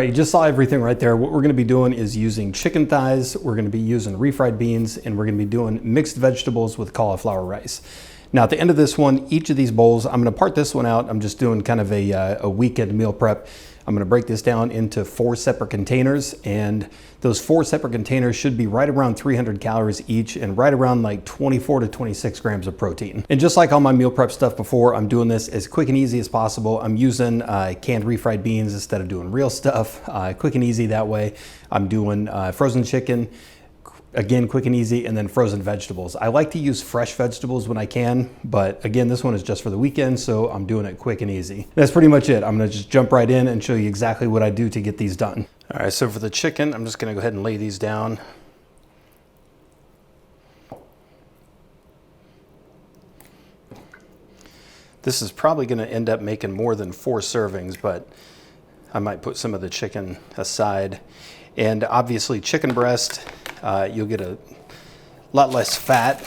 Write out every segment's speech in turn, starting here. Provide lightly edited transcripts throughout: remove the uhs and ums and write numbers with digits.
You just saw everything right there. What we're gonna be doing is using chicken thighs, we're gonna be using refried beans, and we're gonna be doing mixed vegetables with cauliflower rice. Now at the end of this one, each of these bowls, I'm gonna part this one out. I'm just doing kind of a weekend meal prep. I'm gonna break this down into 4 separate containers, and those 4 separate containers should be right around 300 calories each and right around like 24 to 26 grams of protein. And just like all my meal prep stuff before, I'm doing this as quick and easy as possible. I'm using canned refried beans instead of doing real stuff. Quick and easy that way. I'm doing frozen chicken, again, quick and easy, and then frozen vegetables. I like to use fresh vegetables when I can, but again, this one is just for the weekend, so I'm doing it quick and easy. That's pretty much it. I'm gonna just jump right in and show you exactly what I do to get these done. All right, so for the chicken, I'm just gonna go ahead and lay these down. This is probably gonna end up making more than 4 servings, but I might put some of the chicken aside. And obviously chicken breast, you'll get a lot less fat.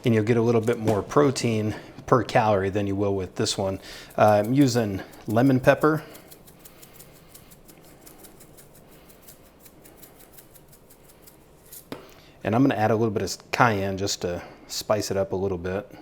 And you'll get a little bit more protein per calorie than you will with this one. I'm using lemon pepper. And I'm gonna add a little bit of cayenne just to spice it up a little bit.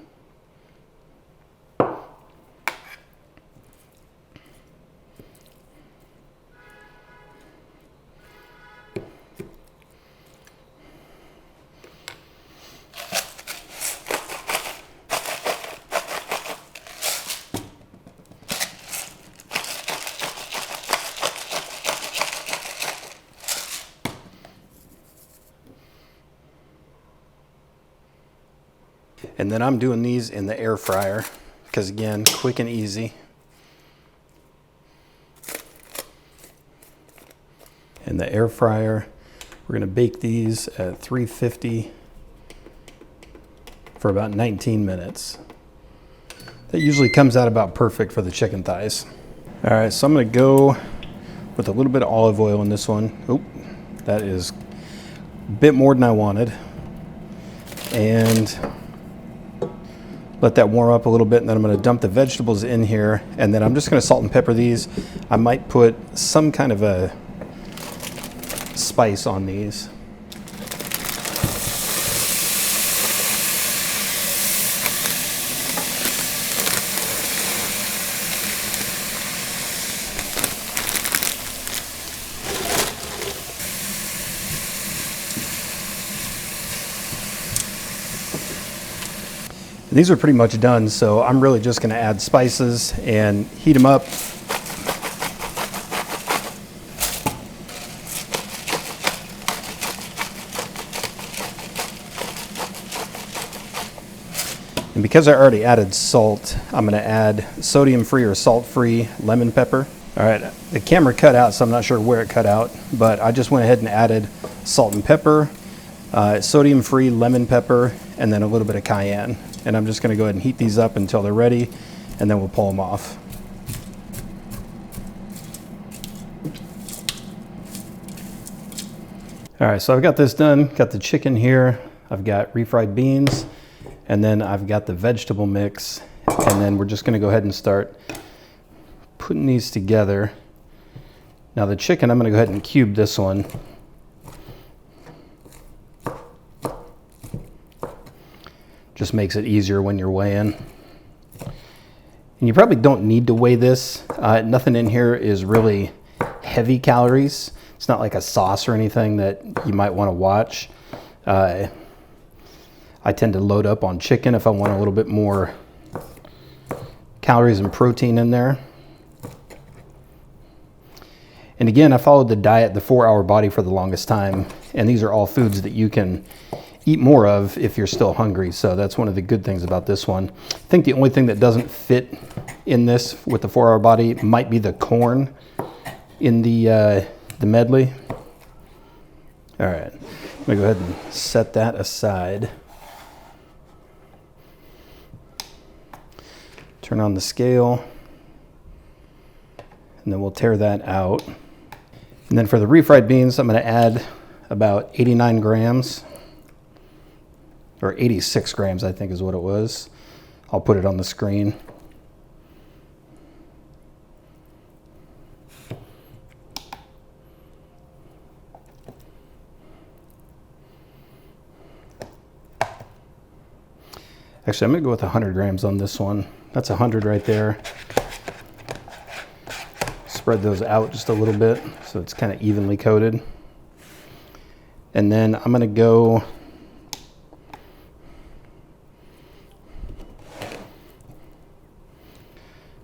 And then I'm doing these in the air fryer because, again, quick and easy. In the air fryer, we're going to bake these at 350 for about 19 minutes. That usually comes out about perfect for the chicken thighs. All right, so I'm going to go with a little bit of olive oil in this one. Oop, that is a bit more than I wanted. And let that warm up a little bit, and then I'm going to dump the vegetables in here, and then I'm just going to salt and pepper these. I might put some kind of a spice on these. These are pretty much done, so I'm really just going to add spices and heat them up. And because I already added salt, I'm going to add sodium-free or salt-free lemon pepper. All right, the camera cut out, so I'm not sure where it cut out, but I just went ahead and added salt and pepper, sodium-free lemon pepper, and then a little bit of cayenne. And I'm just going to go ahead and heat these up until they're ready, and then we'll pull them off. All right, so I've got this done. Got the chicken here. I've got refried beans, and then I've got the vegetable mix. And then we're just going to go ahead and start putting these together. Now the chicken, I'm going to go ahead and cube this one. Just makes it easier when you're weighing. And you probably don't need to weigh this. Nothing in here is really heavy calories. It's not like a sauce or anything that you might want to watch. I tend to load up on chicken if I want a little bit more calories and protein in there. And again, I followed the diet, the 4-hour body, for the longest time. And these are all foods that you can eat more of if you're still hungry. So that's one of the good things about this one. I think the only thing that doesn't fit in this with the 4-hour body might be the corn in the medley. All right, I'm gonna go ahead and set that aside. Turn on the scale, and then we'll tear that out. And then for the refried beans, I'm gonna add about 89 grams. or 86 grams, I think is what it was. I'll put it on the screen. Actually, I'm gonna go with 100 grams on this one. That's 100 right there. Spread those out just a little bit so it's kind of evenly coated. And then I'm gonna go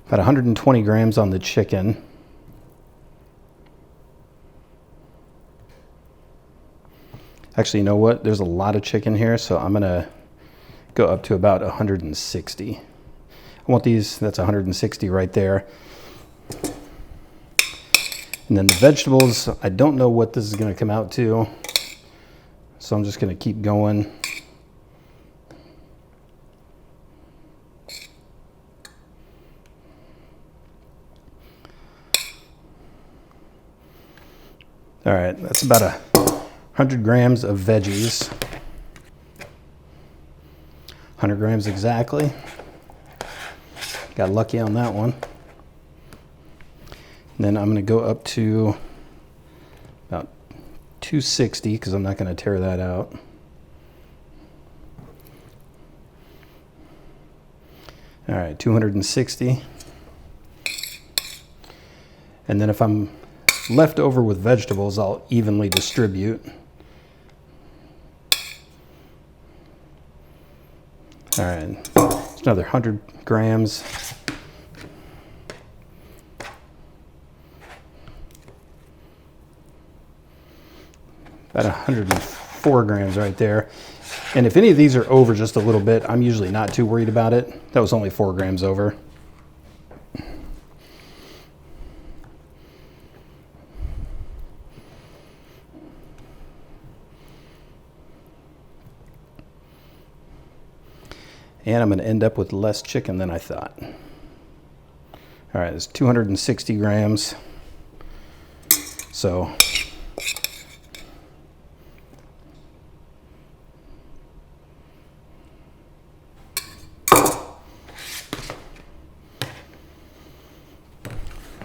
about 120 grams on the chicken. Actually, you know what? There's a lot of chicken here, so I'm gonna go up to about 160. I want these, that's 160 right there. And then the vegetables, I don't know what this is gonna come out to, so I'm just gonna keep going. All right, that's about 100 grams of veggies. 100 grams exactly. Got lucky on that one. And then I'm gonna go up to about 260 because I'm not gonna tear that out. All right, 260. And then if I'm left over with vegetables, I'll evenly distribute. All right, it's another 100 grams. About 104 grams right there. And if any of these are over just a little bit, I'm usually not too worried about it. That was only 4 grams over. And I'm going to end up with less chicken than I thought. All right, it's 260 grams. So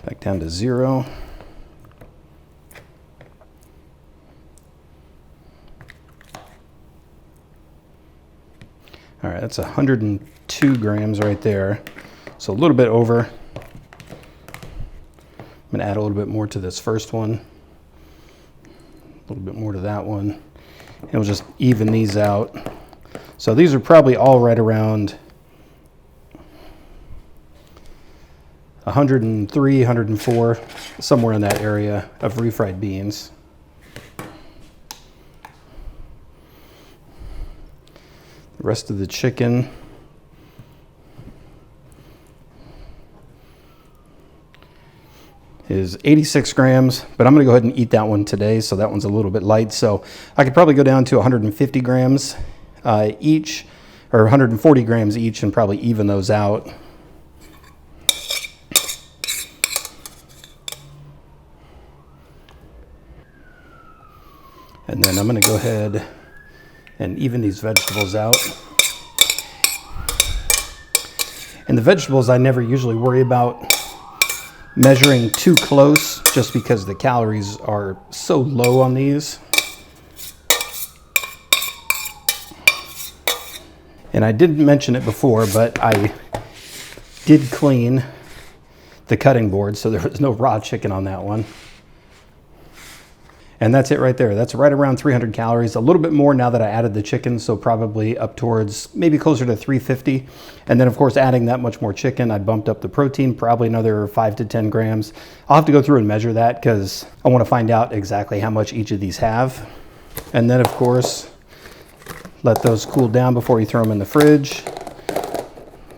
back down to 0. All right, that's 102 grams right there. So a little bit over. I'm gonna add a little bit more to this first one. A little bit more to that one. And we'll just even these out. So these are probably all right around 103, 104, somewhere in that area of refried beans. The rest of the chicken is 86 grams, but I'm gonna go ahead and eat that one today, so that one's a little bit light. So I could probably go down to 150 grams each, or 140 grams each, and probably even those out. And then I'm gonna go ahead and even these vegetables out. And the vegetables, I never usually worry about measuring too close just because the calories are so low on these. And I didn't mention it before, but I did clean the cutting board, so there was no raw chicken on that one. And that's it right there. That's right around 300 calories, a little bit more now that I added the chicken, so probably up towards maybe closer to 350. And then of course, adding that much more chicken, I bumped up the protein, probably another 5 to 10 grams. I'll have to go through and measure that because I want to find out exactly how much each of these have. And then of course, let those cool down before you throw them in the fridge.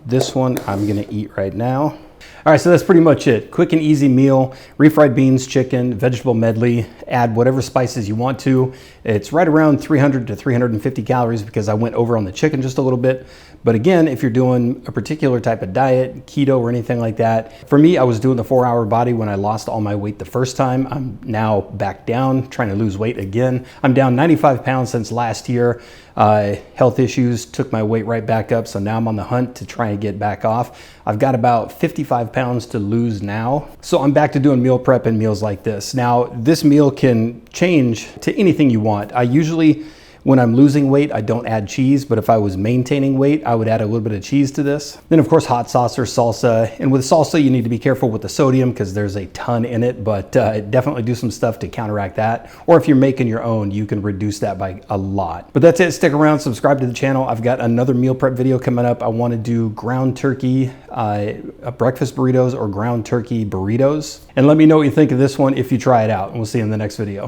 This one I'm gonna eat right now. All right, so that's pretty much it. Quick and easy meal, refried beans, chicken, vegetable medley, add whatever spices you want to. It's right around 300 to 350 calories because I went over on the chicken just a little bit. But again, if you're doing a particular type of diet, keto or anything like that, for me, I was doing the 4-hour body when I lost all my weight the first time. I'm now back down, trying to lose weight again. I'm down 95 pounds since last year. Health issues took my weight right back up, so now I'm on the hunt to try and get back off. I've got about 55 pounds to lose now. So I'm back to doing meal prep and meals like this. Now, this meal can change to anything you want. I usually, when I'm losing weight, I don't add cheese, but if I was maintaining weight, I would add a little bit of cheese to this. Then of course, hot sauce or salsa. And with salsa, you need to be careful with the sodium because there's a ton in it, but definitely do some stuff to counteract that. Or if you're making your own, you can reduce that by a lot. But that's it, stick around, subscribe to the channel. I've got another meal prep video coming up. I wanna do ground turkey, breakfast burritos or ground turkey burritos. And let me know what you think of this one if you try it out, and we'll see you in the next video.